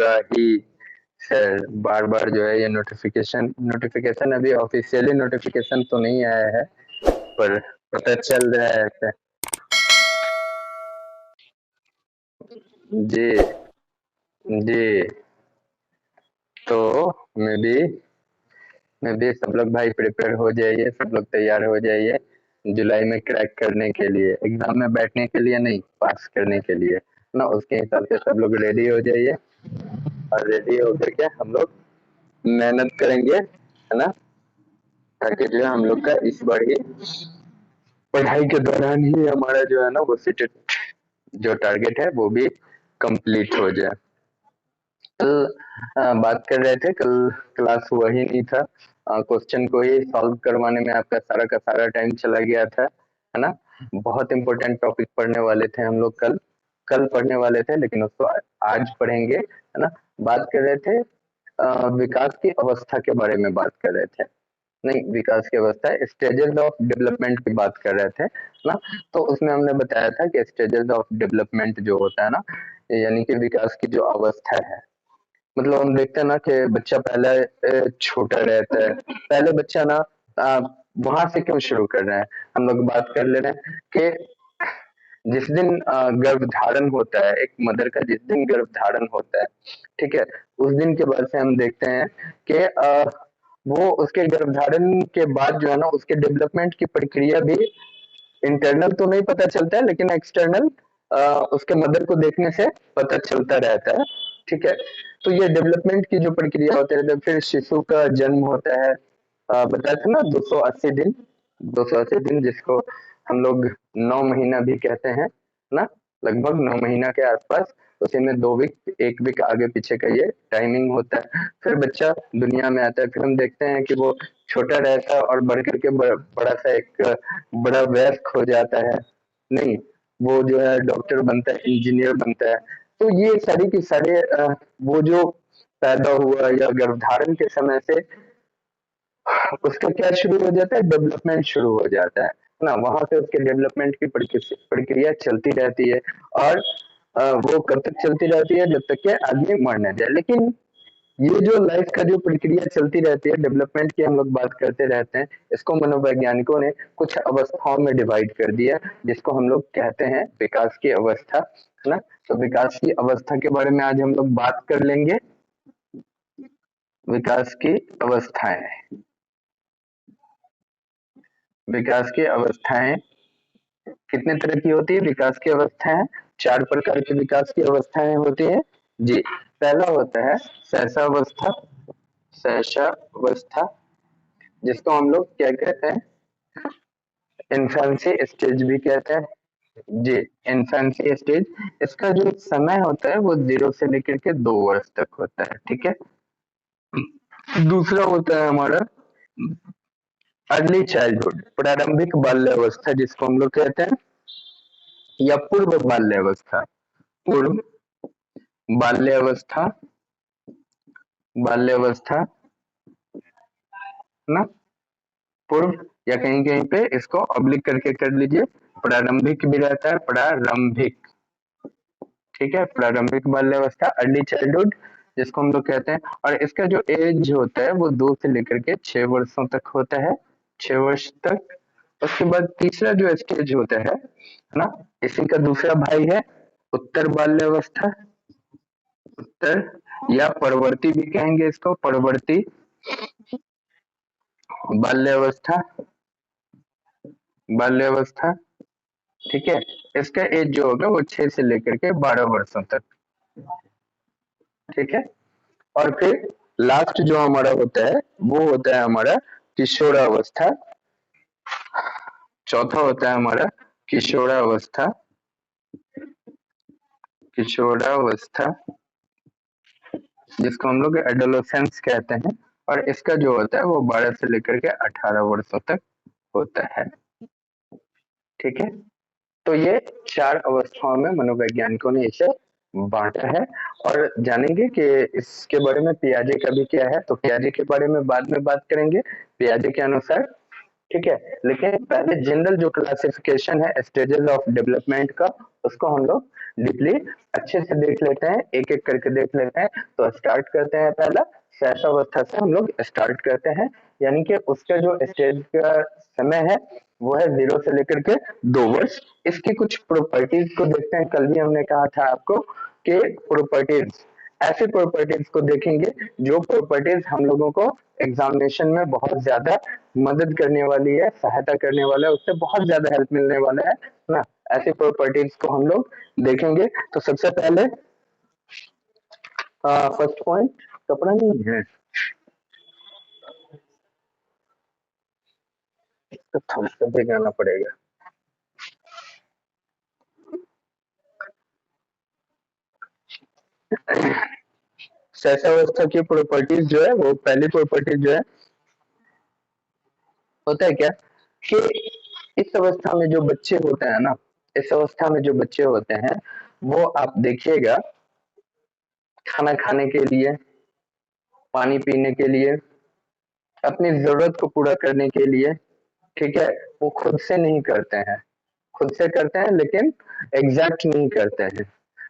होगा ही सर। बार बार जो है ये नोटिफिकेशन नोटिफिकेशन अभी ऑफिशियली नोटिफिकेशन तो नहीं आया है, पर पता चल रहा है ऐसे। जी जी। तो मैं भी सब लोग भाई प्रिपेयर हो जाइए, सब लोग तैयार हो जाइए जुलाई में क्रैक करने के लिए, एग्जाम में बैठने के लिए नहीं, पास करने के लिए ना। उसके हिसाब से सब लोग रेडी हो जाइए, और रेडी होकर के हम लोग मेहनत करेंगे, है ना, ताकि जो है हम लोग का इस बार ही पढ़ाई के दौरान ही हमारा जो है ना वो सीटेट जो टारगेट है वो भी कंप्लीट हो जाए। कल बात कर रहे थे, कल क्लास हुआ ही नहीं था, क्वेश्चन को ही सॉल्व करवाने में आपका सारा का सारा टाइम चला गया था, है ना। बहुत इंपॉर्टेंट टॉपिक पढ़ने वाले थे हम लोग, कल पढ़ने वाले थे, लेकिन उसको आज पढ़ेंगे, है ना। बात कर रहे थे विकास की अवस्था के बारे में बात कर रहे थे, नहीं विकास की अवस्था, स्टेजेस ऑफ डेवलपमेंट की बात कर रहे थे ना। तो उसमें हमने बताया था कि स्टेजेस ऑफ डेवलपमेंट जो होता है ना, यानी कि विकास की जो अवस्था है, मतलब हम देखते हैं ना कि बच्चा पहले छोटा रहता है, पहले बच्चा ना वहां से क्यों शुरू कर रहे हैं, हम लोग बात कर ले रहे हैं कि जिस दिन गर्भधारण होता है, एक मदर का जिस दिन गर्भधारण होता है, ठीक है, उस दिन के बाद से हम देखते हैं कि वो उसके गर्भधारण के बाद जो है ना उसके डेवलपमेंट की प्रक्रिया भी इंटरनल तो नहीं पता चलता है, लेकिन एक्सटर्नल उसके मदर को देखने से पता चलता रहता है, ठीक है। तो ये डेवलपमेंट की जो प्रक्रिया होती है, फिर शिशु का जन्म होता है, बताया था ना 280 दिन जिसको हम लोग 9 महीना भी कहते हैं ना, लगभग 9 महीना के आसपास, उसी में 2 वीक 1 वीक आगे पीछे का ये टाइमिंग होता है। फिर बच्चा दुनिया में आता है, फिर हम देखते हैं कि वो छोटा रहता है और बढ़ करके बड़ा सा एक बड़ा वयस्क हो जाता है, नहीं वो जो है डॉक्टर बनता है, इंजीनियर बनता है। तो ये सारी की सारे वो जो पैदा हुआ या गर्भधारण के समय से उसका क्या शुरू हो जाता है, डेवलपमेंट शुरू हो जाता है ना। वहां से उसके डेवलपमेंट की प्रक्रिया चलती रहती है, और वो कब तक चलती रहती है, जब तक कि आदमी मर न जाए। लेकिन ये जो लाइफ का जो प्रक्रिया चलती रहती है, डेवलपमेंट की हम लोग बात करते रहते हैं, इसको मनोवैज्ञानिकों ने कुछ अवस्थाओं में डिवाइड कर दिया, जिसको हम लोग कहते हैं विकास की अवस्था, है ना। तो विकास की अवस्था के बारे में आज हम लोग बात कर लेंगे। विकास की अवस्थाएं, विकास की अवस्थाएं कितने तरह की होती है, विकास की अवस्थाएं 4 प्रकार की विकास की अवस्थाएं होती है जी। पहला होता है शैशवावस्था, शैशवावस्था जिसको हम लोग क्या कहते हैं, इन्फेंसी स्टेज भी कहते हैं जी। इन्फेंसी स्टेज, इसका जो समय होता है वो 0 से लेकर के 2 वर्ष तक होता है, ठीक है। दूसरा होता है हमारा अर्ली चाइल्डहुड, प्रारंभिक बाल्यावस्था जिसको हम लोग कहते हैं, या पूर्व बाल्यावस्था, पूर्व बाल्यावस्था, बाल्यावस्था ना, पूर्व, या कहीं कहीं पे इसको ऑब्लिक करके कर लीजिए, प्रारंभिक भी रहता है, प्रारंभिक, ठीक है, प्रारंभिक बाल्यावस्था, अर्ली चाइल्डहुड जिसको हम लोग कहते हैं। और इसका जो एज होता है वो 2 से लेकर के 6 वर्षों तक होता है, 6 वर्ष तक। उसके बाद तीसरा जो स्टेज होता है ना, इसी का दूसरा भाई है उत्तर बाल्यावस्था, उत्तर या परवर्ती भी कहेंगे इसको, परवर्ती बाल्यावस्था, बाल्यावस्था, ठीक है। इसका एज जो होगा वो 6 से लेकर के 12 वर्षों तक, ठीक है। और फिर लास्ट जो हमारा होता है वो होता है हमारा किशोरावस्था, चौथा होता है हमारा किशोरावस्था, किशोरावस्था जिसको हम लोग एडोलेसेंस कहते हैं। और इसका जो होता है वो 12 से लेकर के 18 वर्षों तक होता है, ठीक है। तो ये 4 अवस्थाओं में मनोवैज्ञानिकों ने इसे बांटा है। और जानेंगे कि इसके बारे में पियाजे का भी क्या है, तो पियाजे के बारे में बाद में बात करेंगे, पियाजे के अनुसार, ठीक है। लेकिन पहले जनरल जो क्लासिफिकेशन है स्टेजेस ऑफ डेवलपमेंट का, उसको हम लोग डीपली अच्छे से देख लेते हैं, एक एक करके देख लेते हैं। तो स्टार्ट करते हैं। पहला शैशवावस्था से हम लोग स्टार्ट करते हैं, यानी कि उसका जो स्टेज का समय है वो है 0 से लेकर के 2 वर्ष। इसकी कुछ प्रॉपर्टीज को देखते हैं। कल भी हमने कहा था आपको कि प्रॉपर्टीज, ऐसी प्रॉपर्टीज को देखेंगे जो प्रॉपर्टीज हम लोगों को एग्जामिनेशन में बहुत ज्यादा मदद करने वाली है, सहायता करने वाला है, उससे बहुत ज्यादा हेल्प मिलने वाला है ना। ऐसी प्रॉपर्टीज को हम लोग देखेंगे। तो सबसे पहले फर्स्ट पॉइंट, कपड़ा नहीं है तो थम्स अप भी गाना पड़ेगा। शैशवावस्था की प्रॉपर्टीज जो है, वो पहली प्रॉपर्टीज जो है, होता है क्या कि इस अवस्था में जो बच्चे होते हैं ना, इस अवस्था में जो बच्चे होते हैं वो आप देखिएगा खाना खाने के लिए, पानी पीने के लिए, अपनी जरूरत को पूरा करने के लिए, ठीक है, वो खुद से नहीं करते हैं। खुद से करते हैं लेकिन एग्जैक्ट नहीं करते हैं।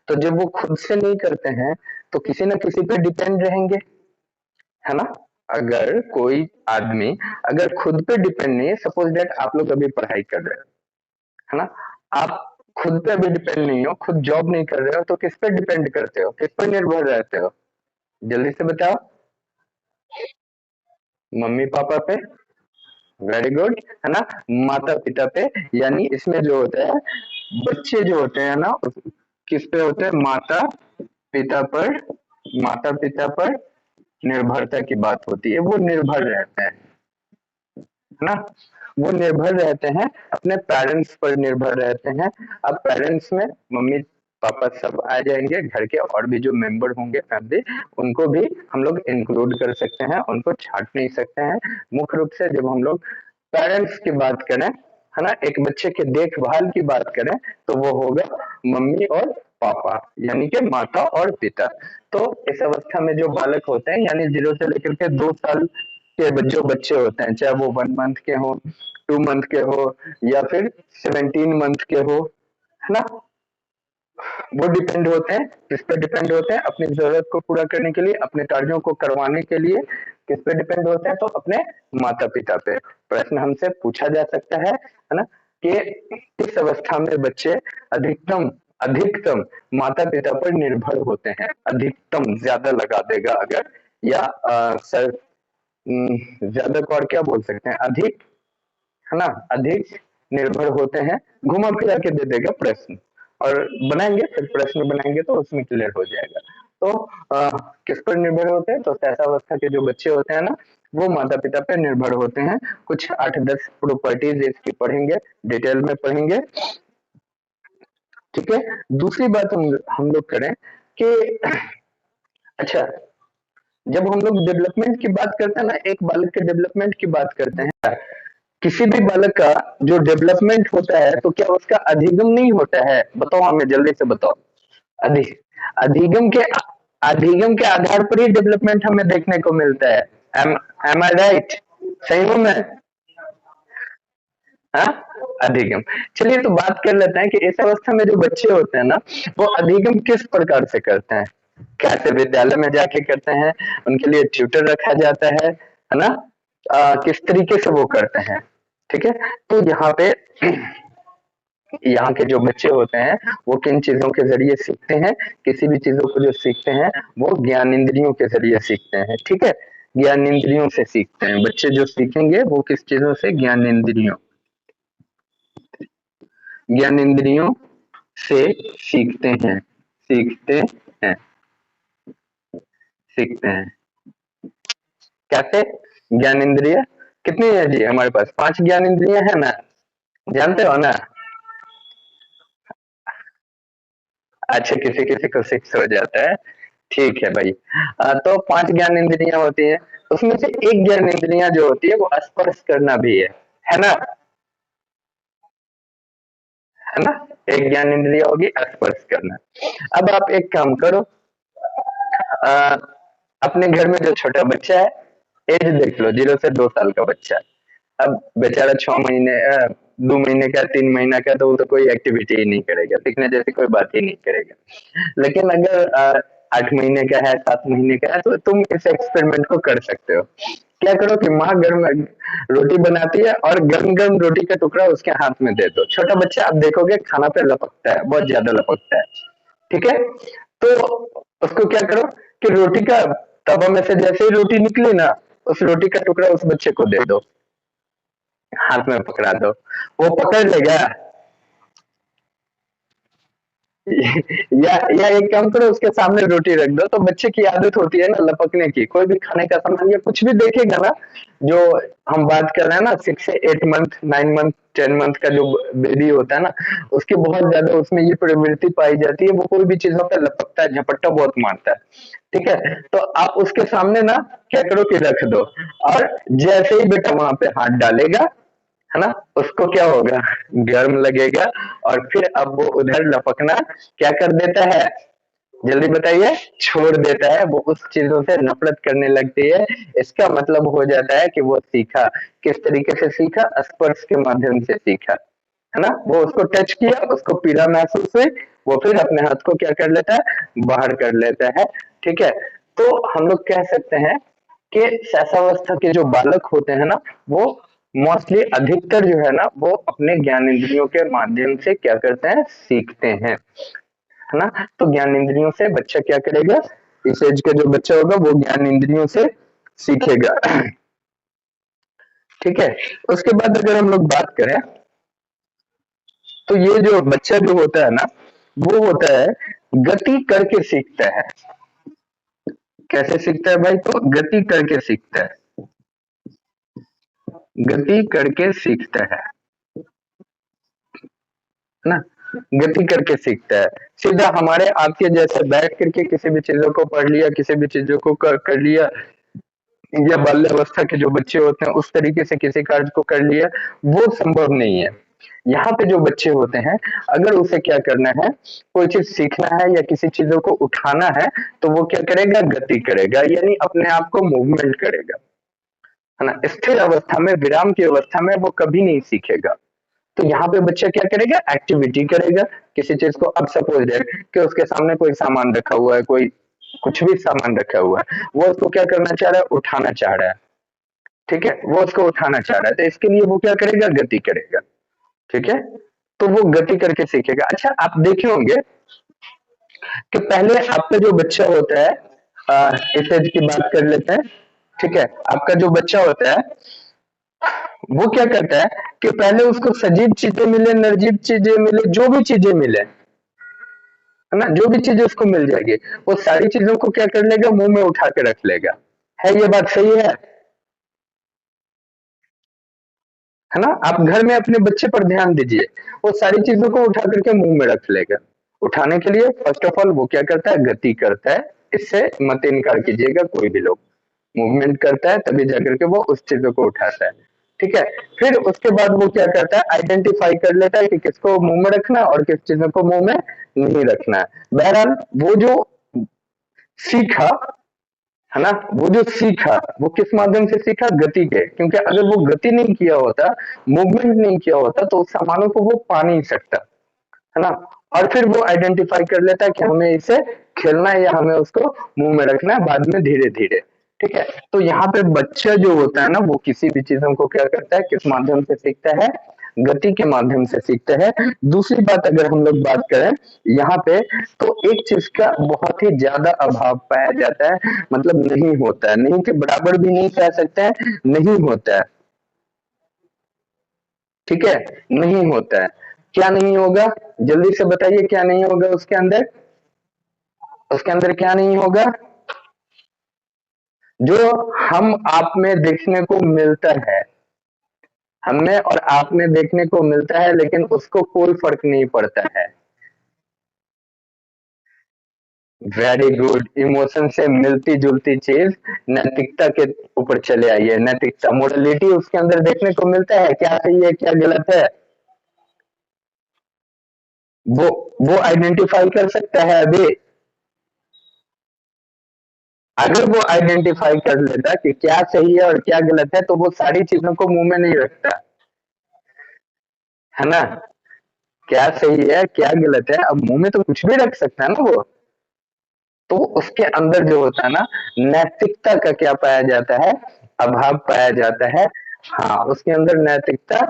तो जब वो खुद से नहीं करते हैं तो किसी ना किसी पे डिपेंड रहेंगे, है ना। अगर कोई आदमी अगर खुद पे डिपेंड नहीं है, सपोज दैट आप लोग अभी पढ़ाई कर रहे हो, है ना, आप खुद पे भी डिपेंड नहीं हो, खुद जॉब नहीं कर रहे हो, तो किस पे डिपेंड करते हो, किस पर निर्भर रहते हो? जल्दी से बताओ। मम्मी पापा पे, वेरी गुड, है ना। माता पिता पे, यानी इसमें जो होता है बच्चे जो होते हैं ना, किस पे होते हैं? पिता पर माता पिता पर निर्भरता की बात होती है, वो निर्भर रहते हैं, है ना। वो निर्भर रहते हैं, अपने पेरेंट्स पर निर्भर रहते हैं। अब पेरेंट्स में मम्मी पापा सब आ जाएंगे, घर के और भी जो मेंबर होंगे फैमिली, उनको भी हम लोग इंक्लूड कर सकते हैं, उनको छाट नहीं सकते हैं। मुख्य रूप से जब हम लोग पेरेंट्स की बात करें, है ना, एक बच्चे के देखभाल की बात करें, तो वो होगा मम्मी और पापा, यानी कि माता और पिता। तो इस अवस्था में जो बालक होते हैं, यानी 0 से लेकर के 2 साल के जो बच्चे होते हैं, चाहे वो 1 मंथ के हो, 2 मंथ के हो, या फिर 17 मंथ के हो, है ना, वो डिपेंड होते हैं, किस पे डिपेंड होते हैं? अपनी जरूरत को पूरा करने के लिए, अपने कार्यों को करवाने के लिए किस पे डिपेंड होते हैं? तो अपने माता पिता पे। प्रश्न हमसे पूछा जा सकता है ना, कि इस अवस्था में बच्चे अधिकतम अधिकतम माता पिता पर निर्भर होते हैं। अधिकतम ज्यादा लगा देगा अगर, या सर ज्यादा को और क्या बोल सकते हैं, अधिक, है ना, अधिक निर्भर होते हैं। घुमा फिरा के दे देगा प्रश्न, और बनाएंगे, फिर प्रश्न बनाएंगे तो उसमें क्लियर हो जाएगा। तो किस पर निर्भर होते हैं? तो शैशवावस्था के जो बच्चे होते हैं ना, वो माता पिता पर निर्भर होते हैं। कुछ 8-10 प्रॉपर्टीज इसकी पढ़ेंगे, डिटेल में पढ़ेंगे, ठीक है। दूसरी बात हम लोग करें कि अच्छा, जब हम लोग डेवलपमेंट की बात करते हैं ना, एक बालक के डेवलपमेंट की बात करते हैं, किसी भी बालक का जो डेवलपमेंट होता है तो क्या उसका अधिगम नहीं होता है? बताओ हमें, जल्दी से बताओ। अधि अधिगम के अधिगम के आधार पर ही डेवलपमेंट हमें देखने को मिलता है। एम एम आई राइट? सही हूँ मैं? हाँ, अधिगम। चलिए तो बात कर लेते हैं कि इस अवस्था में जो बच्चे होते हैं ना, वो अधिगम किस प्रकार से करते हैं? कैसे विद्यालय में जाके करते हैं? उनके लिए ट्यूटर रखा जाता है ना? किस तरीके से वो करते हैं? ठीक है। तो यहाँ के जो बच्चे होते हैं वो किन चीजों के जरिए सीखते हैं? किसी भी चीजों को जो सीखते हैं वो ज्ञान इंद्रियों के जरिए सीखते हैं, ठीक है। ज्ञान इंद्रियों से सीखते हैं बच्चे, जो सीखेंगे वो किस चीजों से? ज्ञान इंद्रियों, ज्ञान इंद्रियों से सीखते हैं, सीखते हैं, सीखते हैं। कैसे? ज्ञान इंद्रिय कितनी है जी हमारे पास? 5 ज्ञान इंद्रियां है ना, जानते हो ना? अच्छा, किसी किसी को 6 हो जाता है, ठीक है भाई। तो 5 ज्ञान इंद्रियां होती है, उसमें से एक ज्ञान इंद्रियां जो होती है वो स्पर्श करना भी है ना, है ना। एक ज्ञान इंद्रिया होगी स्पर्श करना। अब आप एक काम करो, आ, अपने घर में जो छोटा बच्चा है, एज देख लो, 0 से 2 साल का बच्चा है। अब बेचारा 6 महीने 2 महीने का 3 महीना का तो वो तो कोई एक्टिविटी ही नहीं करेगा, सीखने जैसी कोई बात ही नहीं करेगा। लेकिन अगर 8 महीने का है, 7 महीने का है, तो तुम इस एक्सपेरिमेंट को कर सकते हो। क्या करो कि माँ गर्म रोटी बनाती है और गर्म गर्म रोटी का टुकड़ा उसके हाथ में दे दो। छोटा बच्चा आप देखोगे खाना पे लपकता है, बहुत ज्यादा लपकता है। ठीक है, तो उसको क्या करो कि रोटी का तवा में से जैसे ही रोटी निकली ना, उस रोटी का टुकड़ा उस बच्चे को दे दो, हाथ में पकड़ा दो, वो पकड़ लेगा। या एक काम करो, उसके सामने रोटी रख दो, तो बच्चे की आदत होती है ना लपकने की, कोई भी खाने का सामान या कुछ भी देखेगा ना, जो हम बात कर रहे हैं ना 6 से 8 मंथ, 9 मंथ, 10 मंथ का जो बेबी होता है ना, उसकी बहुत ज्यादा उसमें ये प्रवृत्ति पाई जाती है, वो कोई भी चीजों पर लपकता है, झपट्टा बहुत मारता है। ठीक है, तो आप उसके सामने ना क्या करो कि रख दो, और जैसे ही बेटा वहां पे हाथ डालेगा, है ना, उसको क्या होगा, गर्म लगेगा, और फिर अब वो उधर लपकना क्या कर देता है, जल्दी बताइए, छोड़ देता है, वो उस चीजों से नफरत करने लगती है। इसका मतलब हो जाता है कि वो सीखा, किस तरीके से सीखा, स्पर्श के माध्यम से सीखा, है ना, वो उसको टच किया, उसको पीड़ा महसूस हुई, वो फिर अपने हाथ को क्या कर लेता है, बाहर कर लेता है। ठीक है, तो हम लोग कह सकते हैं कि शैशवावस्था के जो बालक होते हैं ना, वो मोस्टली अधिकतर जो है ना, वो अपने ज्ञान इंद्रियों के माध्यम से क्या करते हैं, सीखते हैं, है ना। तो ज्ञान इंद्रियों से बच्चा क्या करेगा, इस एज का जो बच्चा होगा वो ज्ञान इंद्रियों से सीखेगा। ठीक है, उसके बाद अगर हम लोग बात करें, तो ये जो बच्चा जो होता है ना, वो होता है गति करके सीखता है। कैसे सीखता है भाई, तो गति करके सीखता है, गति करके सीखता है ना, गति करके सीखता है। सीधा हमारे आपके जैसे बैठ करके किसी भी चीजों को पढ़ लिया, किसी भी चीजों को कर लिया, या बाल्यावस्था के जो बच्चे होते हैं उस तरीके से किसी कार्य को कर लिया, वो संभव नहीं है। यहाँ पे जो बच्चे होते हैं, अगर उसे क्या करना है, कोई चीज सीखना है या किसी चीजों को उठाना है, तो वो क्या करेगा, गति करेगा, यानी अपने आप को मूवमेंट करेगा, है ना। स्थिर अवस्था में, विराम की अवस्था में वो कभी नहीं सीखेगा। तो यहाँ पे बच्चा क्या करेगा, एक्टिविटी करेगा, किसी चीज को, अब सपोज दैट कि उसके सामने कोई सामान रखा हुआ है, कोई कुछ भी सामान रखा हुआ है, वो उसको क्या करना चाह रहा है, उठाना चाह रहा है। ठीक है, वो उसको उठाना चाह रहा है, तो इसके लिए वो क्या करेगा, गति करेगा। ठीक है, तो वो गति करके सीखेगा। अच्छा, आप देखे होंगे कि पहले आपका जो बच्चा होता है, इस एज की बात कर लेते हैं। ठीक है, आपका जो बच्चा होता है, वो क्या करता है कि पहले उसको सजीव चीजें मिले, निर्जीव चीजें मिले, जो भी चीजें मिले, है ना, जो भी चीजें उसको मिल जाएगी, वो सारी चीजों को क्या कर लेगा, मुंह में उठा के रख लेगा। है ये बात सही है ना। आप घर में अपने बच्चे पर ध्यान दीजिए, वो सारी चीजों को उठा करके मुंह में रख लेगा। उठाने के लिए फर्स्ट ऑफ ऑल वो क्या करता है, गति करता है, इससे मत इनकार कीजिएगा कोई भी लोग, मूवमेंट करता है तभी जाकर के वो उस चीजों को उठाता है। ठीक है, फिर उसके बाद वो क्या करता है, आइडेंटिफाई कर लेता है कि किसको मुंह में रखना है और किस चीजों को मुंह में नहीं रखना है। बहरहाल वो जो सीखा, है ना, वो जो सीखा, वो किस माध्यम से सीखा, गति के, क्योंकि अगर वो गति नहीं किया होता, मूवमेंट नहीं किया होता, तो उस सामानों को वो पा नहीं सकता, है ना। और फिर वो आइडेंटिफाई कर लेता है कि हमें इसे खेलना है या हमें उसको मुंह में रखना है, बाद में धीरे धीरे। ठीक है, तो यहाँ पे बच्चा जो होता है ना, वो किसी भी चीजों को क्या करता है, किस माध्यम से सीखता है, गति के माध्यम से सीखता है। दूसरी बात अगर हम लोग बात करें यहाँ पे, तो एक चीज का बहुत ही ज्यादा अभाव पाया जाता है, मतलब नहीं होता है, नहीं के बराबर भी नहीं कह सकते हैं, नहीं होता है। ठीक है, नहीं होता है। क्या नहीं होगा, जल्दी से बताइए, क्या नहीं होगा उसके अंदर, उसके अंदर क्या नहीं होगा, जो हम आप में देखने को मिलता है, हमें और आप में देखने को मिलता है, लेकिन उसको कोई फर्क नहीं पड़ता है। वेरी गुड, इमोशन से मिलती जुलती चीज, नैतिकता के ऊपर चले आइए। नैतिकता, मोरलिटी उसके अंदर देखने को मिलता है, क्या सही है क्या गलत है, वो वो आइडेंटिफाई कर सकता है अभी। अगर वो आइडेंटिफाई कर लेता कि क्या सही है और क्या गलत है, तो वो सारी चीजों को मुंह में नहीं रखता। है ना? क्या सही है क्या गलत है, अब मुंह में तो कुछ भी रख सकता है ना वो। तो उसके अंदर जो होता है ना, नैतिकता का क्या पाया जाता है, अभाव पाया जाता है। हाँ, उसके अंदर नैतिकता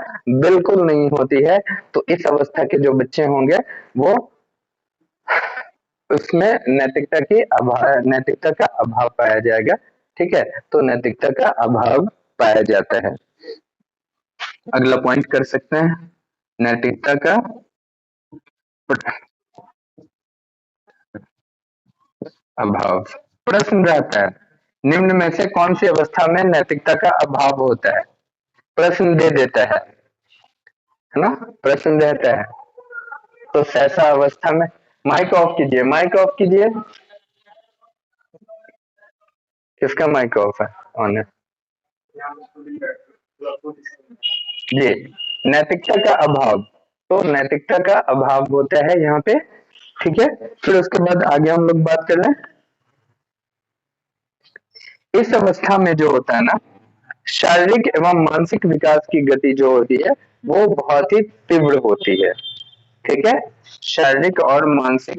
बिल्कुल नहीं होती है। तो इस अवस्था के जो बच्चे होंगे वो, उसमें नैतिकता का अभाव पाया जाएगा। ठीक है, तो नैतिकता का अभाव पाया जाता है। अगला पॉइंट कर सकते हैं, नैतिकता का अभाव। प्रश्न रहता है, निम्न में से कौन सी अवस्था में नैतिकता का अभाव होता है? प्रश्न दे देता है ना? प्रश्न रहता है, तो ऐसा अवस्था में, माइक ऑफ कीजिए, माइक ऑफ कीजिए। किसका माइक ऑफ है? ऑन है जी। नैतिकता का अभाव, तो नैतिकता का अभाव होता है यहाँ पे। ठीक है, फिर उसके बाद आगे हम लोग बात कर रहे हैं। इस अवस्था में जो होता है ना, शारीरिक एवं मानसिक विकास की गति जो होती है वो बहुत ही तीव्र होती है। ठीक है, शारीरिक और मानसिक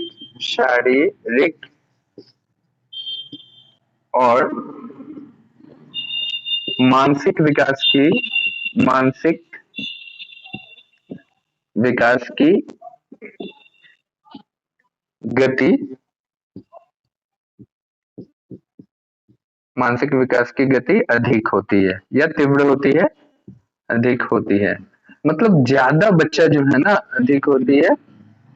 विकास की गति, मानसिक विकास की गति अधिक होती है या तीव्र होती है? अधिक होती है। मतलब ज्यादा बच्चा जो है ना, अधिक होती है।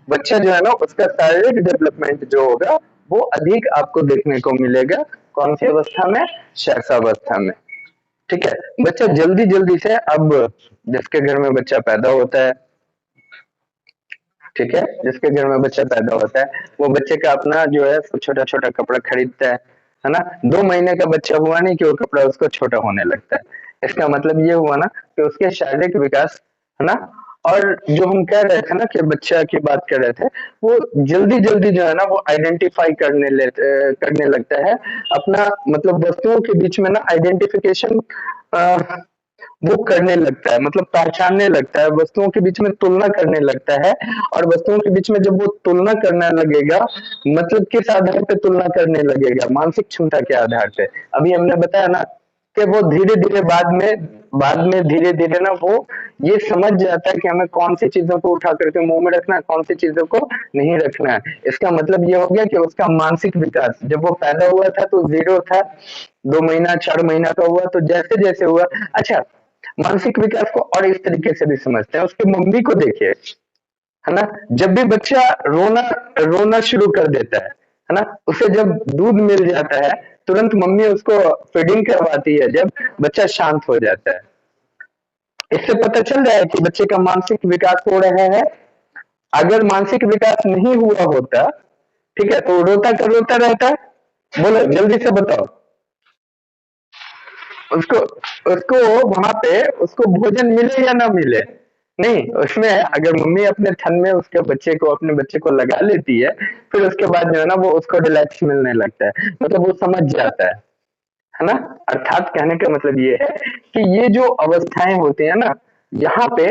बच्चा जो है ना, उसका शारीरिक डेवलपमेंट जो होगा वो अधिक आपको देखने को मिलेगा। कौन सी अवस्था में? शैशवावस्था में। ठीक है, बच्चा जल्दी जल्दी से, अब जिसके घर में बच्चा पैदा होता है, ठीक है, जिसके घर में बच्चा पैदा होता है वो बच्चे का अपना जो है छोटा छोटा कपड़ा खरीदता है ना? 2 महीने का बच्चा हुआ नहीं कि वो कपड़ा उसको छोटा होने लगता है। इसका मतलब ये हुआ ना कि उसके शारीरिक विकास, है ना? और जो हम कह रहे थे ना कि बच्चा की बात कर रहे थे, वो जल्दी जल्दी जो है ना वो आइडेंटिफाई करने लगता है अपना, मतलब वस्तुओं के बीच में ना आइडेंटिफिकेशन वो करने लगता है, मतलब पहचानने लगता है, वस्तुओं के बीच में तुलना करने लगता है। और वस्तुओं के बीच में जब वो तुलना करने लगेगा, मतलब किस आधार पे तुलना करने लगेगा? मानसिक क्षमता के आधार पे। अभी हमने बताया ना कि वो धीरे धीरे बाद में धीरे धीरे ना वो ये समझ जाता है कि हमें कौन सी चीजों को उठा करके मुंह में रखना है, कौन सी चीजों को नहीं रखना है। इसका मतलब ये हो गया कि उसका मानसिक विकास, जब वो पैदा हुआ था तो जीरो था, 2 महीना 4 महीना का हुआ तो जैसे जैसे हुआ। अच्छा, मानसिक विकास को और इस तरीके से भी समझते हैं, उसकी मम्मी को देखिए, है ना? जब भी बच्चा रोना रोना शुरू कर देता है ना? उसे जब दूध मिल जाता है, तुरंत मम्मी उसको फीडिंग करवाती है जब बच्चा शांत हो जाता है। इससे पता चल रहा है कि बच्चे का मानसिक विकास हो रहा है। अगर मानसिक विकास नहीं हुआ होता, ठीक है, तो रोता कर रोता रहता है। बोलो जल्दी से बताओ। उसको उसको वहां पे उसको भोजन मिले या ना मिले, नहीं, उसमें अगर मम्मी अपने थन में अपने बच्चे को लगा लेती है, फिर उसके बाद जो है ना वो उसको रिलैक्स मिलने लगता है, मतलब वो समझ जाता है ना? अर्थात कहने का मतलब ये है कि ये जो अवस्थाएं होती है ना, यहाँ पे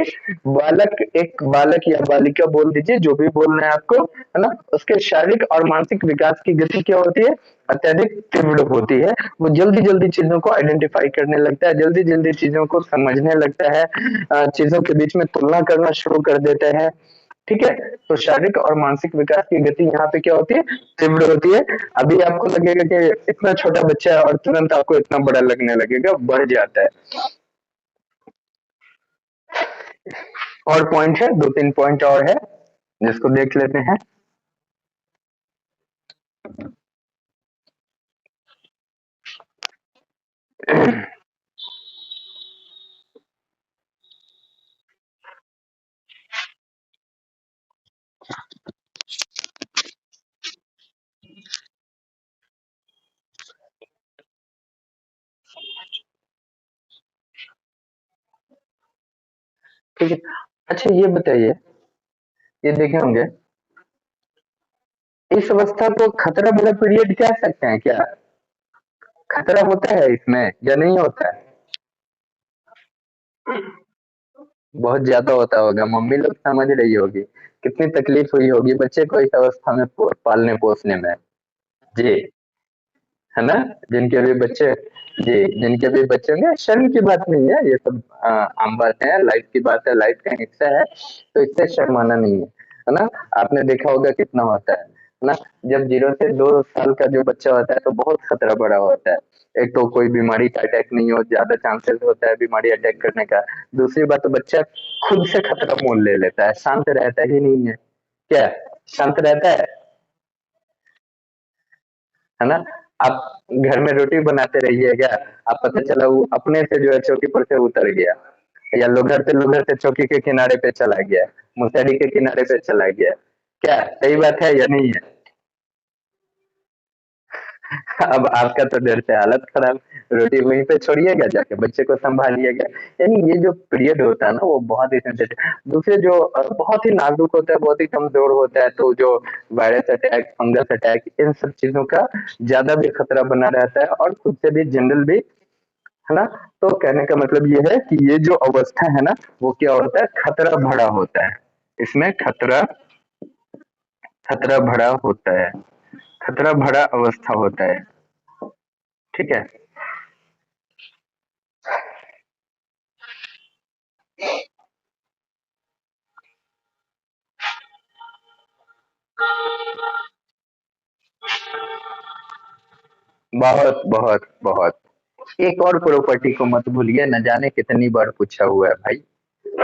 एक बालक या बालिका बोल दीजिए, जो भी बोलना है आपको, है ना? उसके शारीरिक और मानसिक विकास की गति क्या होती है? अत्यधिक तीव्र होती है। वो जल्दी जल्दी चीजों को आइडेंटिफाई करने लगता है, जल्दी जल्दी चीजों को समझने लगता है, चीजों के बीच में तुलना करना शुरू कर देता है। ठीक है, तो शारीरिक और मानसिक विकास की गति यहाँ पे क्या होती है? तीव्र होती है। अभी आपको लगेगा कि इतना छोटा बच्चा है और तुरंत आपको इतना बड़ा लगने लगेगा, बढ़ जाता है। और पॉइंट है, 2-3 पॉइंट और है जिसको देख लेते हैं। ठीक है, अच्छा ये बताइए, ये देखे होंगे, इस अवस्था को खतरा वाला पीरियड कह सकते हैं क्या? खतरा होता है इसमें या नहीं होता है? बहुत ज्यादा होता होगा, मम्मी लोग समझ रही होगी कितनी तकलीफ हुई होगी बच्चे को इस अवस्था में पालने पोसने में। जी, है ना? जिनके भी बच्चे, जी, जिनके भी बच्चे होंगे, शर्म की बात नहीं है ये सब, आम बात है, लाइफ की बात है, लाइफ का हिस्सा है, तो इससे शर्माना नहीं है ना? आपने देखा होगा कितना होता है ना? जब 0 से 2 साल का जो बच्चा होता है तो बहुत खतरा बड़ा होता है। एक तो कोई बीमारी का अटैक नहीं हो, ज्यादा चांसेस होता है बीमारी अटैक करने का। दूसरी बात, तो बच्चा खुद से खतरा मोल ले लेता है, शांत रहता ही नहीं है। क्या शांत रहता है ना? आप घर में रोटी बनाते रहिएगा, आप पता चला वो अपने से जो है चौकी पर से उतर गया, या लोघरते लोघरते चौकी के किनारे पे चला गया, मुसहरी के किनारे पे चला गया। क्या सही बात है या नहीं है? अब आपका तो डर से हालत खराब, रोटी वहीं पे छोड़िएगा, जाके बच्चे को संभालिएगा। यानी ये जो पीरियड होता है ना, वो बहुत ही सेंसिटिव, दूसरे जो बहुत ही नाजुक होता है, बहुत ही कमजोर होता है, तो जो वायरस अटैक, फंगस अटैक, इन सब चीजों का ज्यादा भी खतरा बना रहता है, और खुद से भी जनरल भी, है ना? तो कहने का मतलब ये है कि ये जो अवस्था है ना, वो क्या होता है, खतरा भरा होता है। इसमें खतरा खतरा भरा होता है, खतरा भरा अवस्था होता है। ठीक है। बहुत बहुत बहुत। एक और प्रॉपर्टी को मत भूलिए, न जाने कितनी बार पूछा हुआ है भाई,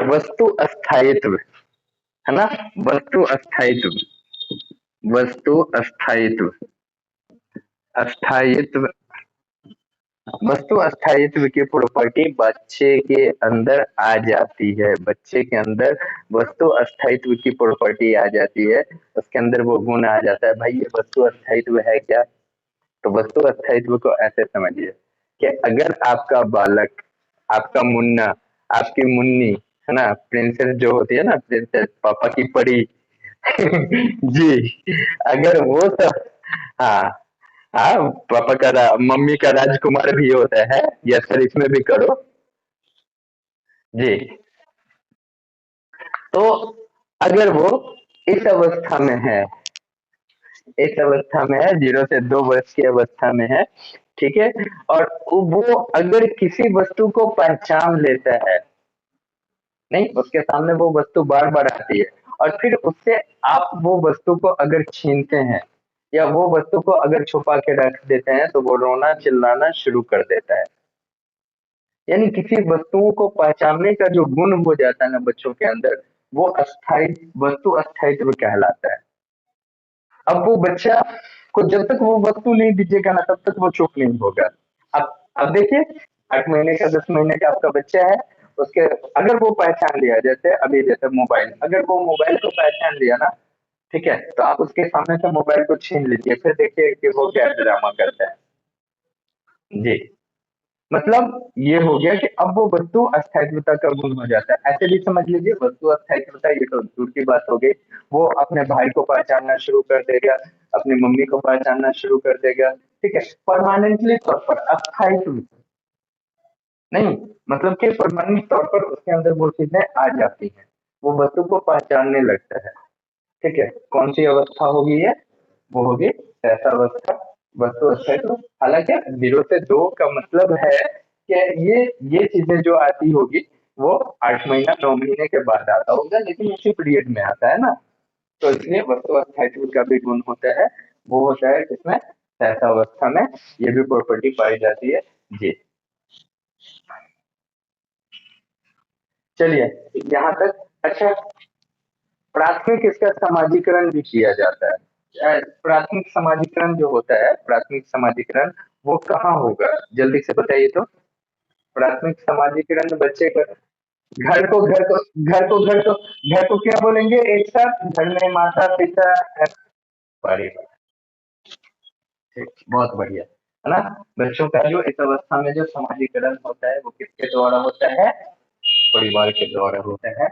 वस्तु अस्थायित्व, है ना? वस्तु अस्थायित्व, वस्तु अस्थायित्व, अस्थायित्व, वस्तु अस्थायित्व की प्रॉपर्टी बच्चे के अंदर आ जाती है, बच्चे के अंदर वस्तु अस्थायित्व की प्रॉपर्टी आ जाती है, उसके अंदर वो गुण आ जाता है। भाई ये वस्तु अस्थायित्व है क्या? तो वस्तु अस्थायित्व को ऐसे समझिए कि अगर आपका बालक, आपका मुन्ना, आपकी मुन्नी, है ना, प्रिंसेस जो होती है ना, प्रिंसेस पापा की परी, जी, अगर वो सब, हाँ, हाँ, पापा का मम्मी का राजकुमार भी होता है, यस सर, इसमें भी करो। जी, तो अगर वो इस अवस्था में है, इस अवस्था में है, 0 से 2 वर्ष की अवस्था में है, ठीक है, और वो अगर किसी वस्तु को पहचान लेता है, नहीं, उसके सामने वो वस्तु बार बार आती है, और फिर उससे आप वो वस्तु को अगर छीनते हैं, या वो वस्तु को अगर छुपा के रख देते हैं, तो वो रोना चिल्लाना शुरू कर देता है। यानी किसी वस्तुओं को पहचानने का जो गुण हो जाता है ना बच्चों के अंदर, वो अस्थायी, वस्तु अस्थायित्व कहलाता है। अब वो बच्चा को जब तक वो वस्तु नहीं दीजिएगा ना, तब तक वो चुप नहीं होगा। अब देखिए, 8 महीने का, 10 महीने का आपका बच्चा है, उसके अगर वो पहचान लिया, जैसे अभी जैसे मोबाइल, अगर वो मोबाइल को पहचान लिया ना, ठीक है, तो आप उसके सामने से मोबाइल को छीन लीजिए, फिर देखिए कि वो क्या ड्रामा करता है। जी, मतलब ये हो गया कि अब वो वस्तु अस्थायित्वता का गुण हो जाता है। ऐसे भी समझ लीजिए, वस्तु अस्थायित्वता ये तो दूर की बात हो गई, वो अपने भाई को पहचानना शुरू कर देगा, अपनी मम्मी को पहचानना शुरू कर देगा, ठीक है, परमानेंटली तौर पर, अस्थायित्व नहीं, मतलब कि परमानेंट तौर पर उसके अंदर वो चीजें आ जाती हैं, वो वस्तु को पहचानने लगता है। ठीक है, कौन सी अवस्था होगी ये? वो होगी सहसावस्था, वस्तु अस्तित्व। हालांकि 0 से 2 का मतलब है कि ये चीजें जो आती होगी, वो 8 महीना 9 महीने के बाद आता होगा, लेकिन उसी पीरियड में आता है ना, तो इसलिए वस्तु अस्थायित्व का भी गुण होता है, वो होता है इसमें सहसावस्था में, ये भी प्रॉपर्टी पाई जाती है। जी, चलिए, यहाँ तक अच्छा। प्राथमिक इसका समाजीकरण भी किया जाता है। प्राथमिक समाजीकरण जो होता है, प्राथमिक समाजीकरण वो कहाँ होगा, जल्दी से बताइए तो। प्राथमिक समाजीकरण बच्चे का, घर को क्या बोलेंगे एक साथ, घर में माता पिता, परिवार। ठीक, बहुत बढ़िया, है ना? बच्चों का जो इस अवस्था में जो समाजीकरण होता है, वो किसके द्वारा होता है? परिवार के द्वारा होता है।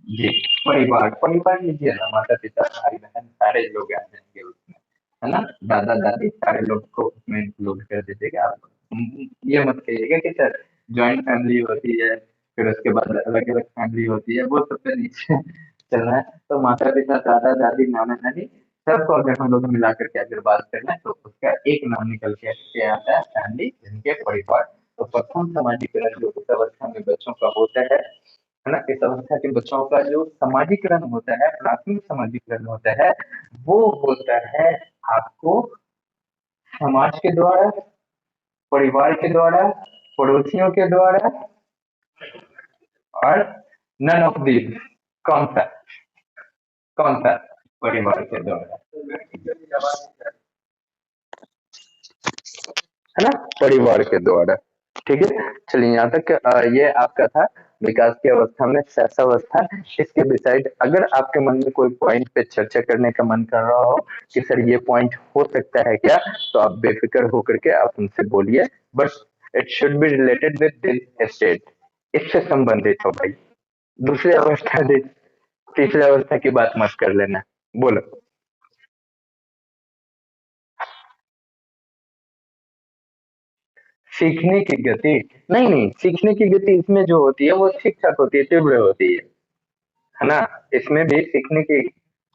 जी, परिवार, परिवार लीजिए ना, माता पिता, भाई बहन, सारे लोग आ जाएंगे उसमें, है ना? दादा दादी, सारे लोग को उसमें इंक्लूड कर दीजिएगा आप। ये मत कहिएगा कि सर ज्वाइंट फैमिली होती है, फिर उसके बाद अलग अलग फैमिली होती है, वो सबसे नीचे चल रहा है। तो माता पिता, दादा दादी, नाना नानी, सबको अगर हम लोग मिला करके अगर बात करें तो उसका एक नाम निकल के आता है फैमिली, जिनके परिवार। तो प्रथम सामाजिकरण जो उस अवस्था में बच्चों का होता है ना, इस अवस्था के बच्चों का जो समाजीकरण होता है, प्राथमिक समाजीकरण होता है, वो होता है आपको समाज के द्वारा, परिवार के द्वारा, पड़ोसियों के द्वारा, और नन ऑफ दीज। कौन सा? कौन सा? परिवार के द्वारा, है ना, परिवार के द्वारा। ठीक है, चलिए यहाँ तक ये आपका था विकास की अवस्था में शैशवावस्था। इसके बिसाइड अगर आपके मन में कोई पॉइंट पे चर्चा करने का मन कर रहा हो कि सर ये पॉइंट हो सकता है क्या, तो आप बेफिक्र होकर के आप उनसे बोलिए, but it should be related with this state, इससे संबंधित हो भाई। दूसरी अवस्था तीसरी अवस्था की बात मत कर लेना। बोलो। सीखने की गति? नहीं नहीं, सीखने की गति इसमें जो होती है वो ठीक ठाक होती है, तीव्र होती है ना। इसमें भी सीखने की,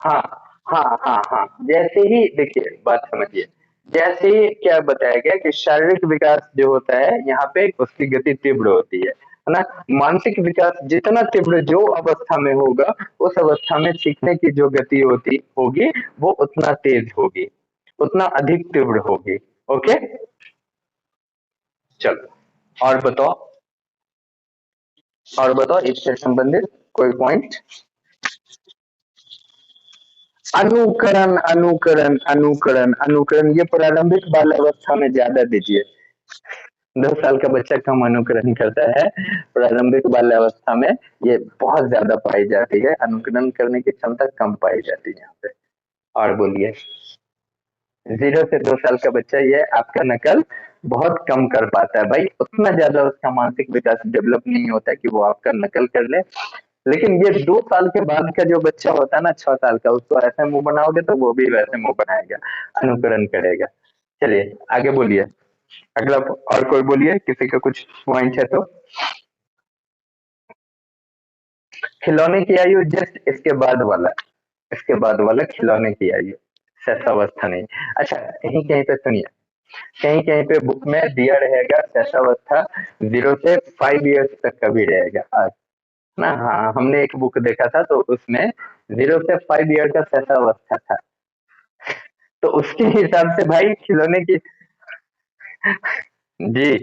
हाँ हाँ हाँ हाँ, जैसे ही देखिए बात समझिए, जैसे ही क्या बताया गया कि शारीरिक विकास जो होता है यहाँ पे उसकी गति तीव्र होती है ना। मानसिक विकास जितना तीव्र जो अवस्था में होगा, उस अवस्था में सीखने की जो गति होती होगी वो उतना तेज होगी, उतना अधिक तीव्र होगी। ओके, चलो और बताओ, और बताओ इससे संबंधित कोई पॉइंट। अनुकरण अनुकरण अनुकरण अनुकरण, ये प्रारंभिक बाल अवस्था में ज्यादा दीजिए। 2 साल का बच्चा कम अनुकरण करता है, प्रारंभिक बाल अवस्था में ये बहुत ज्यादा पाई जाती है, अनुकरण करने की क्षमता कम पाई जाती है यहाँ पे। और बोलिए। 0 से 2 साल का बच्चा ये आपका नकल बहुत कम कर पाता है भाई, उतना ज्यादा उसका मानसिक विकास डेवलप नहीं होता है कि वो आपका नकल कर ले। लेकिन ये 2 साल के बाद का जो बच्चा होता है ना, 6 साल का, उसको ऐसे मुंह बनाओगे तो वो भी वैसे मुंह बनाएगा, अनुकरण करेगा। चलिए आगे बोलिए, अगला और कोई बोलिए, किसी का कुछ पॉइंट है तो। खिलौने की आयु जस्ट इसके बाद वाला, इसके बाद वाला खिलौने की आयु, शैशवावस्था नहीं। अच्छा, कहीं कहीं पे सुनिए, कहीं कहीं पे बुक में दिया रहेगा शैशवावस्था 0 से 5 इयर्स तक का भी रहेगा आज ना। हाँ, हमने एक बुक देखा था तो उसमें 0 से 5 ईयर का शैशवावस्था था। तो उसके हिसाब से भाई खिलौने की, जी,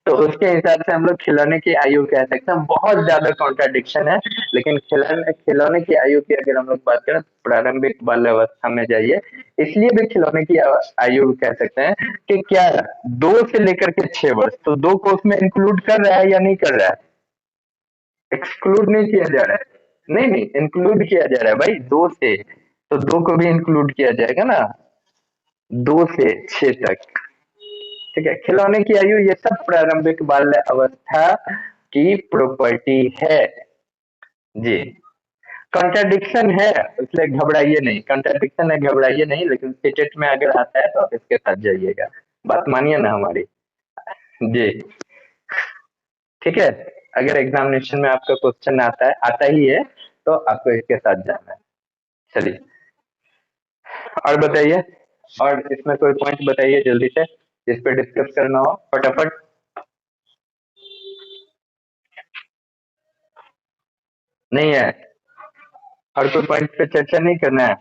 तो उसके हिसाब से हम लोग खिलौने की आयु कह सकते हैं। बहुत ज्यादा कॉन्ट्राडिक्शन है, लेकिन खिलौने खिलौने की आयु की अगर हम लोग बात करें, प्रारंभिक बाल अवस्था में जाइए, इसलिए भी खिलौने की आयु कह सकते हैं कि क्या 2 से लेकर के 6 वर्ष, तो 2 को उसमें इंक्लूड कर रहा है या नहीं कर रहा है? एक्सक्लूड नहीं किया जा रहा है, नहीं नहीं, इंक्लूड किया जा रहा है भाई, 2 से, तो 2 को भी इंक्लूड किया जाएगा ना, 2 से 6 तक। ठीक है, खिलौने की आयु ये सब प्रारंभिक बाल्य अवस्था की प्रॉपर्टी है। जी, कॉन्ट्राडिक्शन है, इसलिए घबराइए नहीं, कॉन्ट्राडिक्शन है घबराइए नहीं, लेकिन सीटेट में अगर आता है तो आप इसके साथ जाइएगा, बात मानिए ना हमारी। जी, ठीक है, अगर एग्जामिनेशन में आपका क्वेश्चन आता है, आता ही है, तो आपको इसके साथ जाना है। चलिए और बताइए, और इसमें कोई पॉइंट बताइए जल्दी से जिस पे डिस्कस करना हो फटाफट। नहीं है, और कोई पॉइंट पे चर्चा नहीं करना है।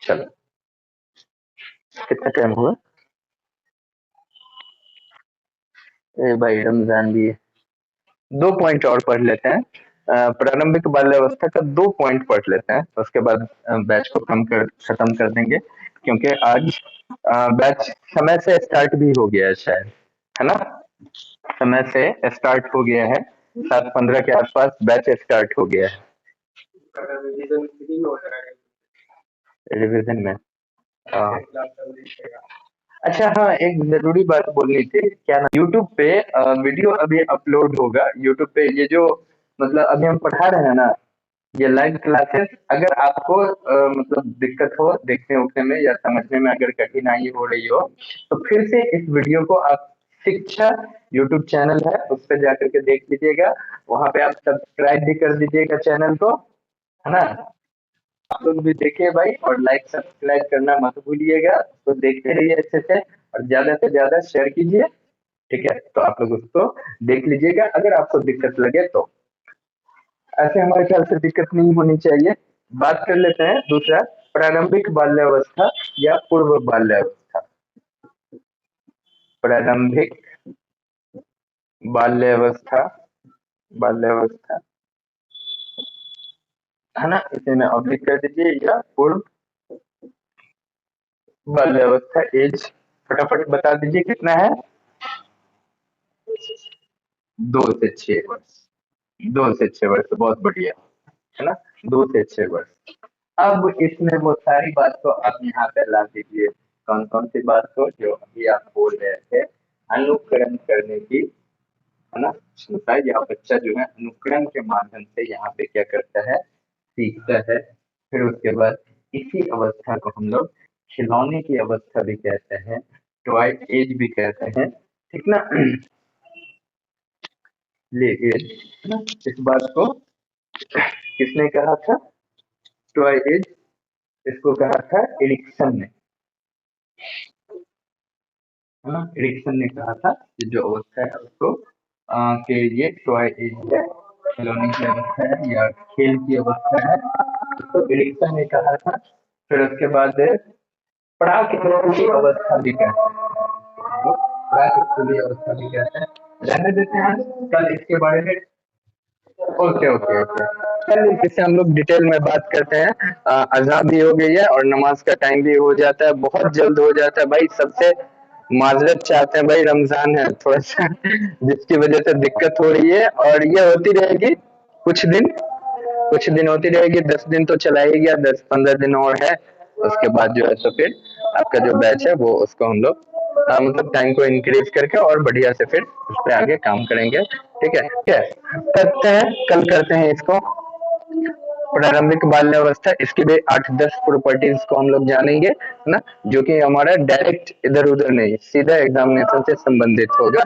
चलो, कितना टाइम हुआ? ए भाई रमजान भी है। 2 पॉइंट और पढ़ लेते हैं, प्रारंभिक बाल्यावस्था का 2 पॉइंट पढ़ लेते हैं, उसके बाद बैच को खत्म कर देंगे, क्योंकि आज बैच समय से स्टार्ट भी हो गया है शायद, है ना, समय से स्टार्ट हो गया है, 7:15 के आसपास बैच स्टार्ट हो गया है रिवीजन में। हाँ। अच्छा हाँ, एक जरूरी बात बोलनी थी, क्या ना, यूट्यूब पे वीडियो अभी अपलोड होगा यूट्यूब पे, ये जो मतलब अभी हम पढ़ा रहे हैं ना, ये लाइव क्लासेस, अगर आपको मतलब दिक्कत हो देखने उखने में या समझने में, अगर कठिनाई हो रही हो, तो फिर से इस वीडियो को आप शिक्षा यूट्यूब चैनल है, उस पर जाकर के देख लीजिएगा। वहां पे आप सब्सक्राइब भी कर दीजिएगा चैनल को, है ना। आप लोग भी देखिए भाई, और लाइक सब्सक्राइब करना मत भूलिएगा। तो देखते रहिए अच्छे से, और ज्यादा से ज्यादा शेयर कीजिए, ठीक है। तो आप लोग उसको देख लीजिएगा, अगर आपको दिक्कत लगे तो। ऐसे हमारे ख्याल से दिक्कत नहीं होनी चाहिए। बात कर लेते हैं दूसरा, प्रारंभिक बाल्यावस्था या पूर्व बाल्यावस्था। प्रारंभिक बाल्यावस्था, बाल्यावस्था, है ना, इसे में ऑब्लिक कर दीजिए, या पूर्व बाल्यावस्था। एज फटाफट बता दीजिए कितना है। 2 से 6 वर्ष। 2 से 6 वर्ष, बहुत बढ़िया, है ना। 2 से 6 वर्ष। अब इसमें वो सारी बात को आप यहाँ पे ला दीजिए। कौन कौन सी बात को जो अभी आप बोल रहे थे, अनुकरण करने की, है ना, क्षमता। यह बच्चा जो है अनुकरण के माध्यम से यहाँ पे क्या करता है, सीखता है। फिर उसके बाद इसी अवस्था को हम लोग खिलौने की अवस्था भी कहते हैं, टॉय एज भी कहते हैं, ठीक ना। ले एज, है ना। इस बात को किसने कहा था, टॉय एज, इसको कहा था एरिक्सन ने, है ना। एरिक्सन ने कहा था कि जो अवस्था है उसको कि ये टॉय एज है, खिलौने की अवस्था है या खेल की अवस्था है, तो एरिक्सन ने कहा था। फिर उसके बाद प्राक-स्कूली अवस्था भी कहते हैं, प्राक-स्कूली अवस्था भी कहते हैं। रहने देते हैं, कल इसके बारे में। ओके ओके ओके, चलिए इससे हम लोग डिटेल में बात करते हैं। अज़ा भी हो गई है और नमाज का टाइम भी हो जाता है, बहुत जल्द हो जाता है भाई। सबसे माजरत चाहते हैं भाई, रमजान है थोड़ा सा जिसकी वजह से दिक्कत हो रही है, और ये होती रहेगी कुछ दिन, कुछ दिन होती रहेगी। 10 दिन तो चला ही गया, 10-15 दिन और है। उसके बाद जो है तो फिर आपका जो बैच है वो उसको हम लोग मतलब टाइम को इंक्रीज करके और बढ़िया से फिर उस पर आगे काम करेंगे, ठीक है। ठीक है, करते हैं, कल करते हैं इसको, प्रारंभिक बाल्यावस्था। इसकी भी 8-10 प्रॉपर्टीज को हम लोग जानेंगे, है ना, जो कि हमारा डायरेक्ट इधर उधर नहीं, सीधा एग्जामिनेशन से संबंधित होगा।